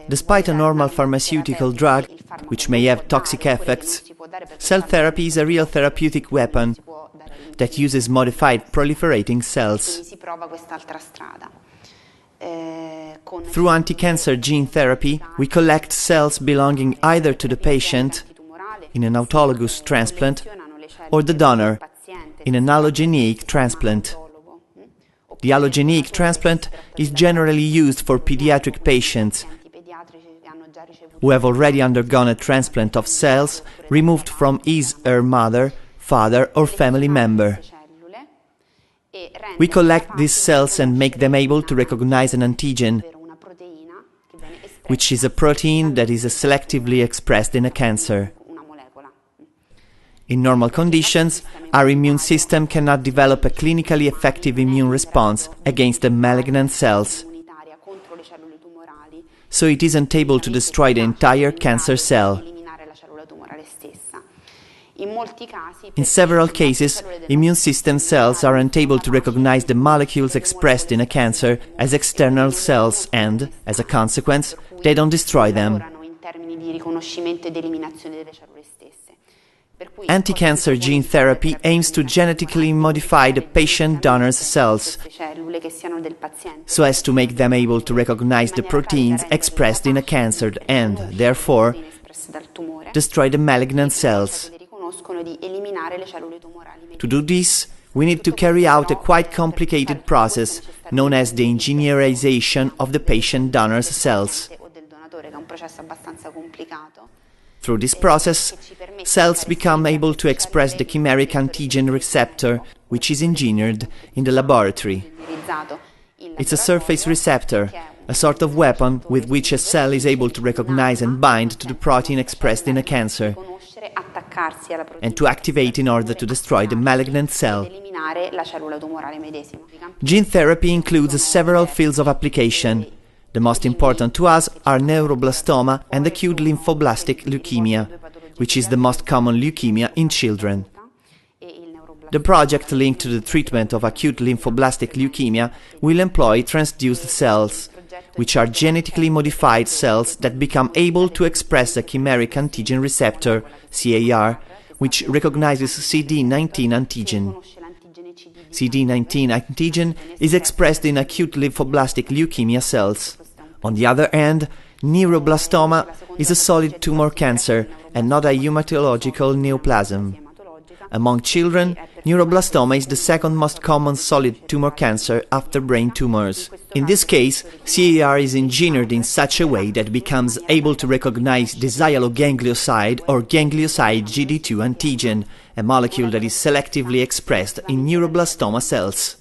Despite a normal pharmaceutical drug, which may have toxic effects, cell therapy is a real therapeutic weapon that uses modified proliferating cells. Through anti-cancer gene therapy, we collect cells belonging either to the patient in an autologous transplant or the donor in an allogeneic transplant. The allogeneic transplant is generally used for pediatric patients who have already undergone a transplant of cells removed from his/her mother, father or family member. We collect these cells and make them able to recognize an antigen, which is a protein that is selectively expressed in a cancer. In normal conditions, our immune system cannot develop a clinically effective immune response against the malignant cells, so it isn't able to destroy the entire cancer cell. In several cases, immune system cells are unable to recognize the molecules expressed in a cancer as external cells and, as a consequence, they don't destroy them. Anti-cancer gene therapy aims to genetically modify the patient donor's cells so as to make them able to recognize the proteins expressed in a cancer and, therefore, destroy the malignant cells. To do this, we need to carry out a quite complicated process known as the engineerization of the patient donor's cells. Through this process, cells become able to express the chimeric antigen receptor, which is engineered in the laboratory. It's a surface receptor, a sort of weapon with which a cell is able to recognize and bind to the protein expressed in a cancer, and to activate in order to destroy the malignant cell. Gene therapy includes several fields of application. The most important to us are neuroblastoma and acute lymphoblastic leukemia, which is the most common leukemia in children. The project linked to the treatment of acute lymphoblastic leukemia will employ transduced cells, which are genetically modified cells that become able to express the chimeric antigen receptor, CAR, which recognizes CD19 antigen. CD19 antigen is expressed in acute lymphoblastic leukemia cells. On the other hand, neuroblastoma is a solid tumor cancer and not a hematological neoplasm. Among children, neuroblastoma is the second most common solid tumor cancer after brain tumors. In this case, CAR is engineered in such a way that it becomes able to recognize the xyloganglioside or ganglioside GD2 antigen, a molecule that is selectively expressed in neuroblastoma cells.